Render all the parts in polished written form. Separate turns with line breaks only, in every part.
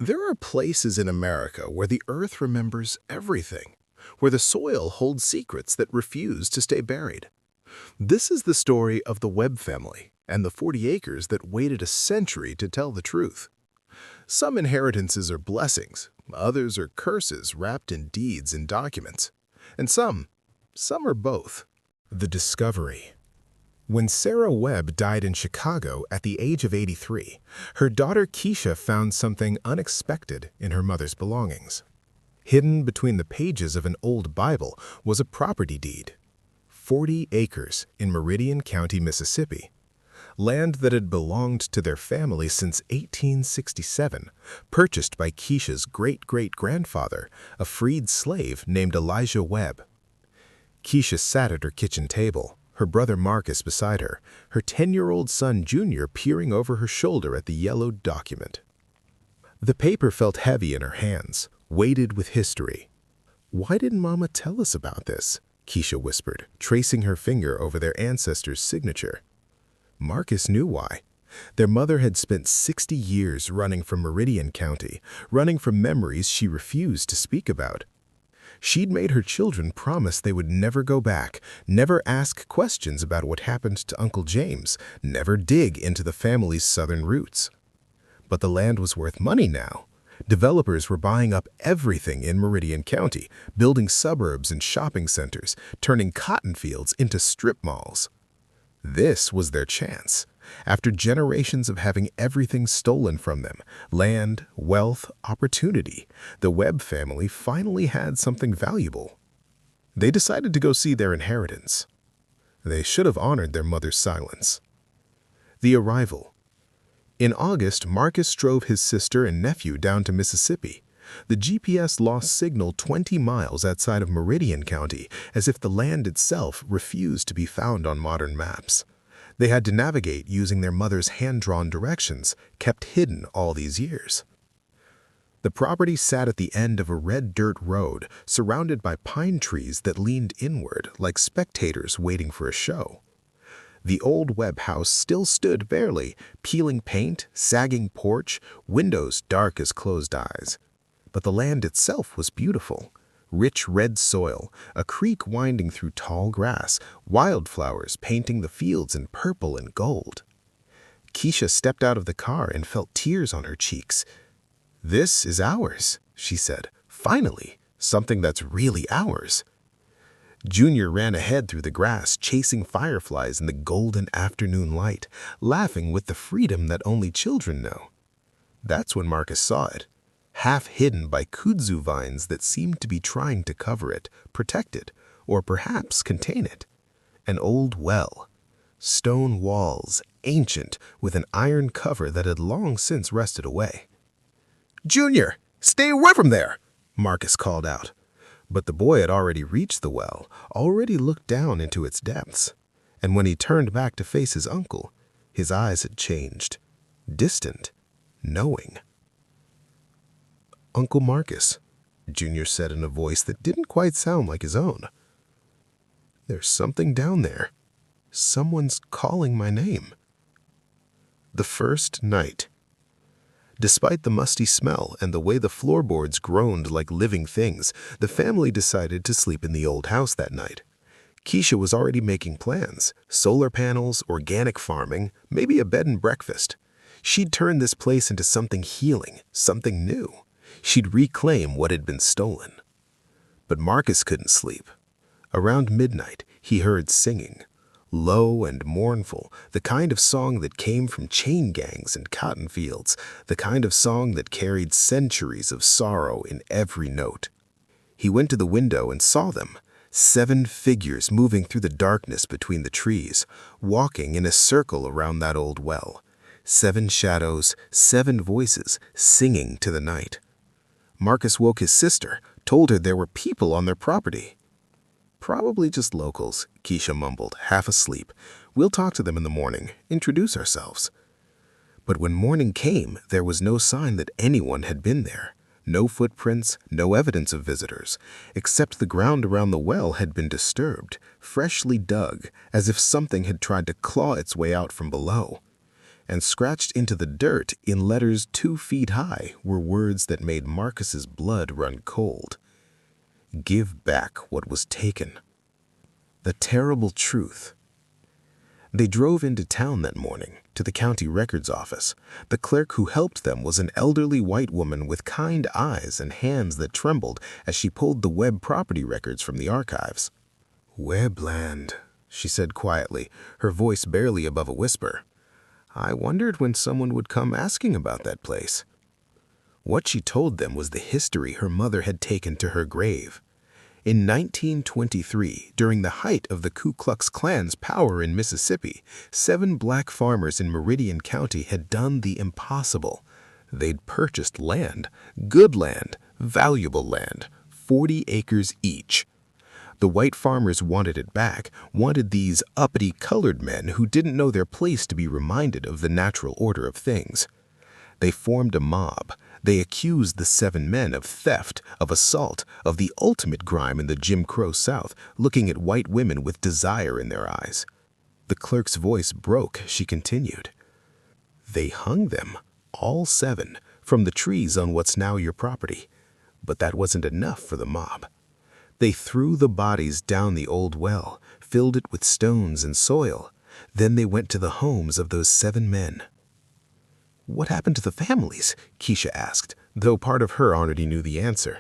There are places in America where the earth remembers everything, where the soil holds secrets that refuse to stay buried. This is the story of the Webb family and the 40 acres that waited a century to tell the truth. Some inheritances are blessings, others are curses wrapped in deeds and documents, and some are both. The discovery. When Sarah Webb died in Chicago at the age of 83, her daughter Keisha found something unexpected in her mother's belongings. Hidden between the pages of an old Bible was a property deed. 40 acres in Meridian County, Mississippi. Land that had belonged to their family since 1867, purchased by Keisha's great-great-grandfather, a freed slave named Elijah Webb. Keisha sat at her kitchen table, her brother Marcus beside her, her 10-year-old son Junior peering over her shoulder at the yellowed document. The paper felt heavy in her hands, weighted with history. "Why didn't Mama tell us about this?" Keisha whispered, tracing her finger over their ancestor's signature. Marcus knew why. Their mother had spent 60 years running from Meridian County, running from memories she refused to speak about. She'd made her children promise they would never go back, never ask questions about what happened to Uncle James, never dig into the family's southern roots. But the land was worth money now. Developers were buying up everything in Meridian County, building suburbs and shopping centers, turning cotton fields into strip malls. This was their chance. After generations of having everything stolen from them, land, wealth, opportunity, the Webb family finally had something valuable. They decided to go see their inheritance. They should have honored their mother's silence. The arrival. In August, Marcus drove his sister and nephew down to Mississippi. The GPS lost signal 20 miles outside of Meridian County, as if the land itself refused to be found on modern maps. They had to navigate using their mother's hand-drawn directions, kept hidden all these years. The property sat at the end of a red dirt road, surrounded by pine trees that leaned inward like spectators waiting for a show. The old Webb house still stood barely, peeling paint, sagging porch, windows dark as closed eyes. But the land itself was beautiful. Rich red soil, a creek winding through tall grass, wildflowers painting the fields in purple and gold. Keisha stepped out of the car and felt tears on her cheeks. "This is ours," she said. "Finally, something that's really ours." Junior ran ahead through the grass, chasing fireflies in the golden afternoon light, laughing with the freedom that only children know. That's when Marcus saw it. Half hidden by kudzu vines that seemed to be trying to cover it, protect it, or perhaps contain it. An old well. Stone walls, ancient, with an iron cover that had long since rusted away. "Junior, stay away from there!" Marcus called out. But the boy had already reached the well, already looked down into its depths. And when he turned back to face his uncle, his eyes had changed. Distant, knowing. "Uncle Marcus," Junior said in a voice that didn't quite sound like his own. "There's something down there. Someone's calling my name." The first night. Despite the musty smell and the way the floorboards groaned like living things, the family decided to sleep in the old house that night. Keisha was already making plans. Solar panels, organic farming, maybe a bed and breakfast. She'd turn this place into something healing, something new. She'd reclaim what had been stolen. But Marcus couldn't sleep. Around midnight, he heard singing. Low and mournful, the kind of song that came from chain gangs and cotton fields, the kind of song that carried centuries of sorrow in every note. He went to the window and saw them, 7 figures moving through the darkness between the trees, walking in a circle around that old well. 7 shadows, 7 voices, singing to the night. Marcus woke his sister, told her there were people on their property. "Probably just locals," Keisha mumbled, half asleep. "We'll talk to them in the morning, introduce ourselves." But when morning came, there was no sign that anyone had been there. No footprints, no evidence of visitors, except the ground around the well had been disturbed, freshly dug, as if something had tried to claw its way out from below. and scratched into the dirt in letters 2 feet high were words that made Marcus's blood run cold. Give back what was taken. The terrible truth. They drove into town that morning, to the county records office. The clerk who helped them was an elderly white woman with kind eyes and hands that trembled as she pulled the Webb property records from the archives. "Webb land," she said quietly, her voice barely above a whisper. "I wondered when someone would come asking about that place." What she told them was the history her mother had taken to her grave. In 1923, during the height of the Ku Klux Klan's power in Mississippi, 7 black farmers in Meridian County had done the impossible. They'd purchased land, good land, valuable land, 40 acres each. The white farmers wanted it back, wanted these uppity colored men who didn't know their place to be reminded of the natural order of things. They formed a mob. They accused the 7 men of theft, of assault, of the ultimate crime in the Jim Crow South, looking at white women with desire in their eyes. The clerk's voice broke. She continued. They hung them, all 7, from the trees on what's now your property. But that wasn't enough for the mob. They threw the bodies down the old well, filled it with stones and soil. Then they went to the homes of those 7 men. "What happened to the families?" Keisha asked, though part of her already knew the answer.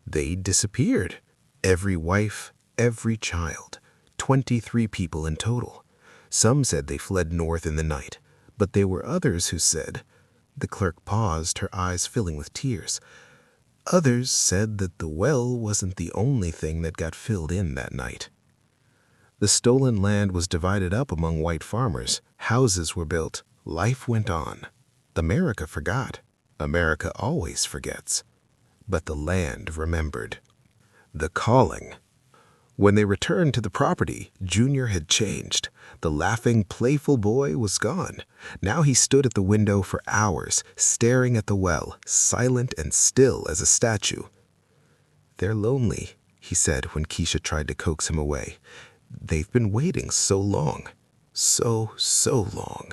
They disappeared. Every wife, every child. 23 people in total. Some said they fled north in the night, but there were others who said— The clerk paused, her eyes filling with tears. Others said that the well wasn't the only thing that got filled in that night. The stolen land was divided up among white farmers. Houses were built. Life went on. America forgot. America always forgets. But the land remembered. The calling. When they returned to the property, Junior had changed. The laughing, playful boy was gone. Now he stood at the window for hours, staring at the well, silent and still as a statue. "They're lonely," he said when Keisha tried to coax him away. "They've been waiting so long. So long."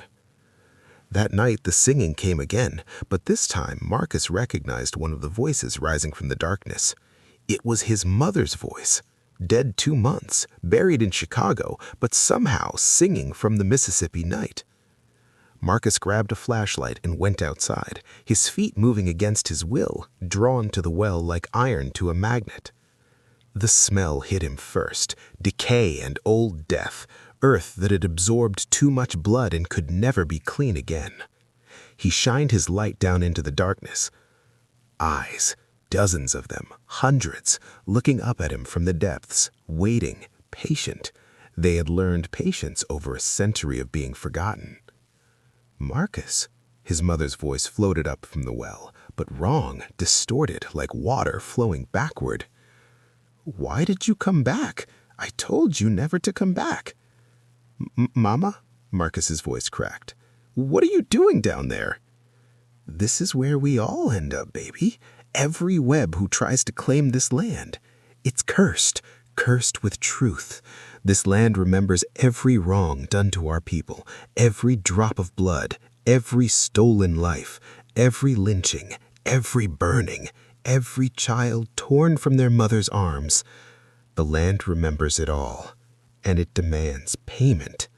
That night the singing came again, but this time Marcus recognized one of the voices rising from the darkness. It was his mother's voice, dead 2 months, buried in Chicago, but somehow singing from the Mississippi night. Marcus grabbed a flashlight and went outside, his feet moving against his will, drawn to the well like iron to a magnet. The smell hit him first, decay and old death, earth that had absorbed too much blood and could never be clean again. He shined his light down into the darkness. Eyes, dozens of them, hundreds, looking up at him from the depths, waiting, patient. They had learned patience over a century of being forgotten. "Marcus," his mother's voice floated up from the well, but wrong, distorted, like water flowing backward. "Why did you come back? I told you never to come back." "Mama?" Marcus's voice cracked. "What are you doing down there?" "This is where we all end up, baby. Every Webb who tries to claim this land. It's cursed, cursed with truth. This land remembers every wrong done to our people, every drop of blood, every stolen life, every lynching, every burning, every child torn from their mother's arms. The land remembers it all. And it demands payment."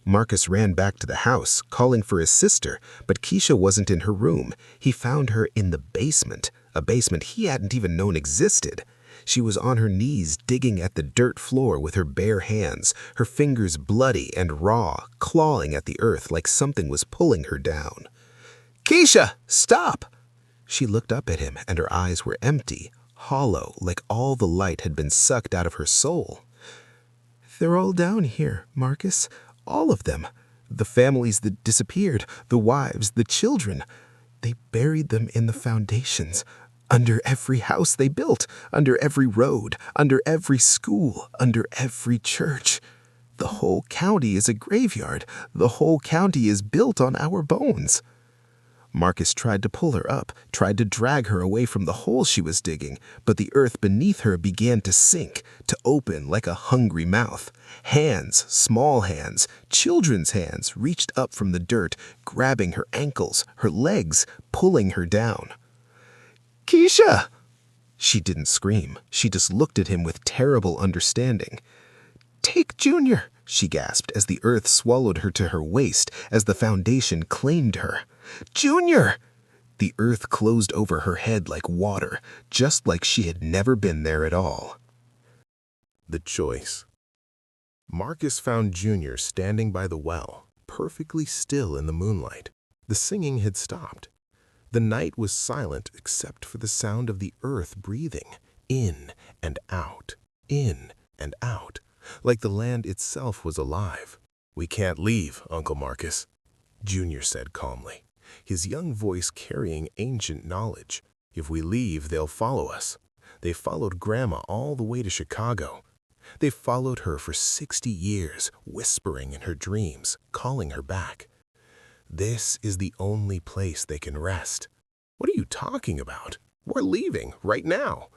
Marcus ran back to the house, calling for his sister, but Keisha wasn't in her room. He found her in the basement, a basement he hadn't even known existed. She was on her knees digging at the dirt floor with her bare hands, her fingers bloody and raw, clawing at the earth like something was pulling her down. "Keisha, stop!" She looked up at him, and her eyes were empty, hollow, like all the light had been sucked out of her soul. "They're all down here, Marcus. All of them. The families that disappeared, the wives, the children. They buried them in the foundations, under every house they built, under every road, under every school, under every church. The whole county is a graveyard. The whole county is built on our bones."
Marcus tried to pull her up, tried to drag her away from the hole she was digging, but the earth beneath her began to sink, to open like a hungry mouth. Hands, small hands, children's hands, reached up from the dirt, grabbing her ankles, her legs, pulling her down. "Keisha!" She didn't scream. She just looked at him with terrible understanding. "Take Junior," she gasped as the earth swallowed her to her waist, as the foundation claimed her. "Junior!" The earth closed over her head like water, just like she had never been there at all.
The choice. Marcus found Junior standing by the well, perfectly still in the moonlight. The singing had stopped. The night was silent except for the sound of the earth breathing, in and out, like the land itself was alive. "We can't leave, Uncle Marcus," Junior said calmly, his young voice carrying ancient knowledge. "If we leave, they'll follow us. They followed Grandma all the way to Chicago. They followed her for 60 years, whispering in her dreams, calling her back. This is the only place they can rest." "What are you talking about? We're leaving right now."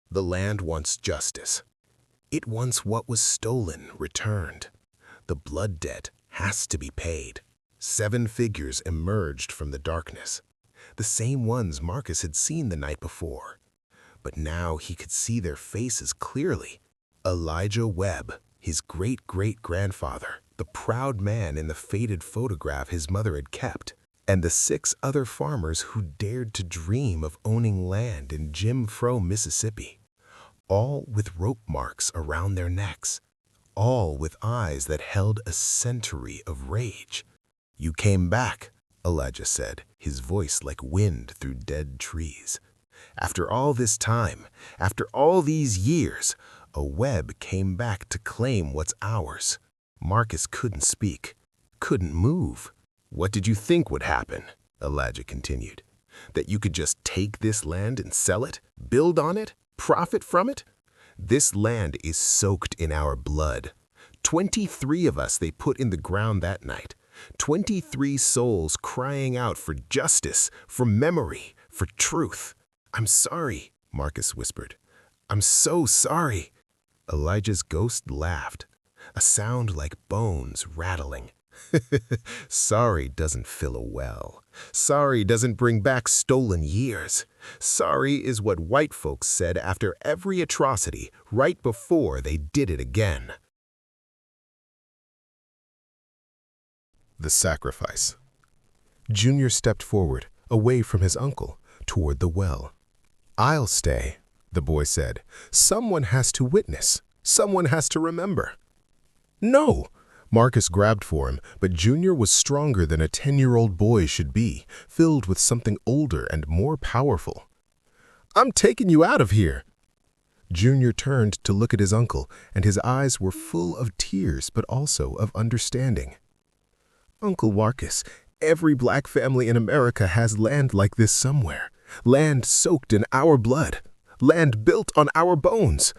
"The land wants justice. It wants what was stolen returned. The blood debt has to be paid." 7 figures emerged from the darkness, the same ones Marcus had seen the night before. But now he could see their faces clearly. Elijah Webb, his great-great-grandfather, the proud man in the faded photograph his mother had kept, and the 6 other farmers who dared to dream of owning land in Jim Crow, Mississippi, all with rope marks around their necks, all with eyes that held a century of rage. "You came back," Elijah said, his voice like wind through dead trees. "After all this time, after all these years, a Webb came back to claim what's ours." Marcus couldn't speak, couldn't move. "What did you think would happen?" Elijah continued. "That you could just take this land and sell it, build on it, profit from it? This land is soaked in our blood. 23 of us they put in the ground that night. 23 souls crying out for justice, for memory, for truth. I'm sorry," Marcus whispered. "I'm so sorry." Elijah's ghost laughed, a sound like bones rattling. "Sorry doesn't fill a well. Sorry doesn't bring back stolen years. Sorry is what white folks said after every atrocity, right before they did it again." The sacrifice. Junior stepped forward, away from his uncle, toward the well. "I'll stay," the boy said. "Someone has to witness. Someone has to remember." "No!" Marcus grabbed for him, but Junior was stronger than a 10-year-old boy should be, filled with something older and more powerful. "I'm taking you out of here." Junior turned to look at his uncle, and his eyes were full of tears but also of understanding. "Uncle Marcus, every black family in America has land like this somewhere. Land soaked in our blood. Land built on our bones.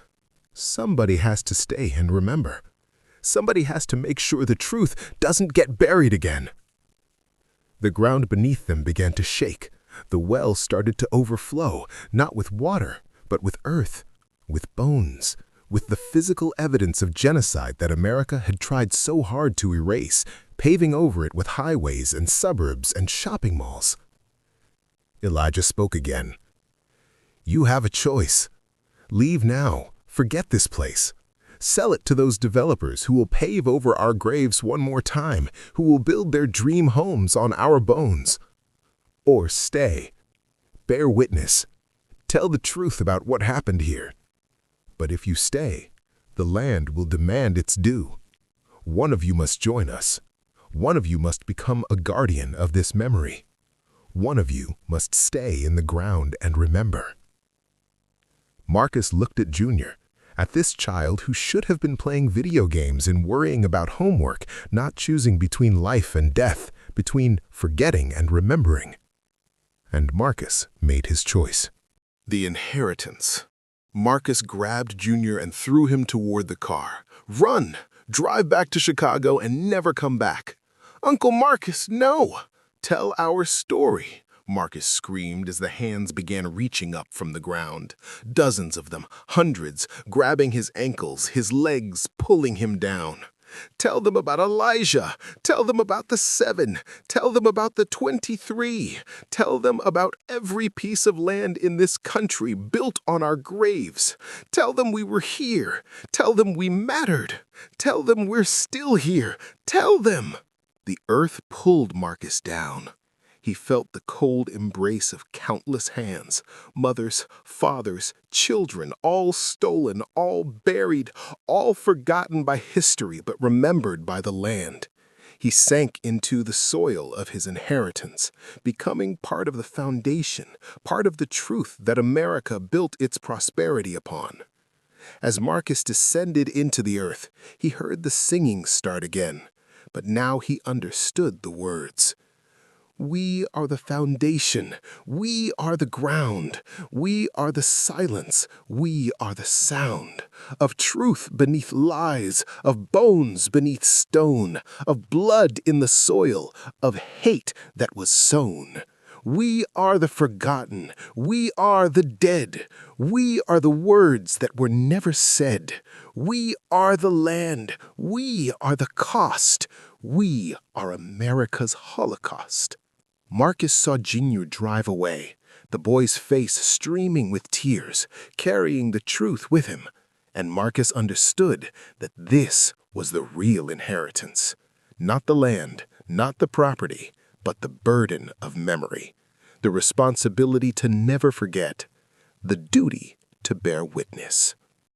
Somebody has to stay and remember. Somebody has to make sure the truth doesn't get buried again." The ground beneath them began to shake. The well started to overflow, not with water, but with earth, with bones, with the physical evidence of genocide that America had tried so hard to erase, paving over it with highways and suburbs and shopping malls. Elijah spoke again. "You have a choice. Leave now. Forget this place. Sell it to those developers who will pave over our graves one more time, who will build their dream homes on our bones. Or stay. Bear witness. Tell the truth about what happened here. But if you stay, the land will demand its due. One of you must join us. One of you must become a guardian of this memory. One of you must stay in the ground and remember." Marcus looked at Junior, at this child who should have been playing video games and worrying about homework, not choosing between life and death, between forgetting and remembering. And Marcus made his choice. The inheritance. Marcus grabbed Junior and threw him toward the car. "Run! Drive back to Chicago and never come back." "Uncle Marcus, no! Tell our story. Marcus screamed as the hands began reaching up from the ground. Dozens of them, hundreds, grabbing his ankles, his legs, pulling him down. Tell them about Elijah. Tell them about the 7. Tell them about the 23. Tell them about every piece of land in this country built on our graves. Tell them we were here. Tell them we mattered. Tell them we're still here. Tell them. The earth pulled Marcus down. He felt the cold embrace of countless hands, mothers, fathers, children, all stolen, all buried, all forgotten by history but remembered by the land. He sank into the soil of his inheritance, becoming part of the foundation, part of the truth that America built its prosperity upon. As Marcus descended into the earth, he heard the singing start again, but now he understood the words. We are the foundation. We are the ground. We are the silence. We are the sound. Of truth beneath lies, of bones beneath stone, of blood in the soil, of hate that was sown. We are the forgotten. We are the dead. We are the words that were never said. We are the land. We are the cost. We are America's Holocaust. Marcus saw Junior drive away, the boy's face streaming with tears, carrying the truth with him. And Marcus understood that this was the real inheritance. Not the land, not the property, but the burden of memory, the responsibility to never forget, the duty to bear witness.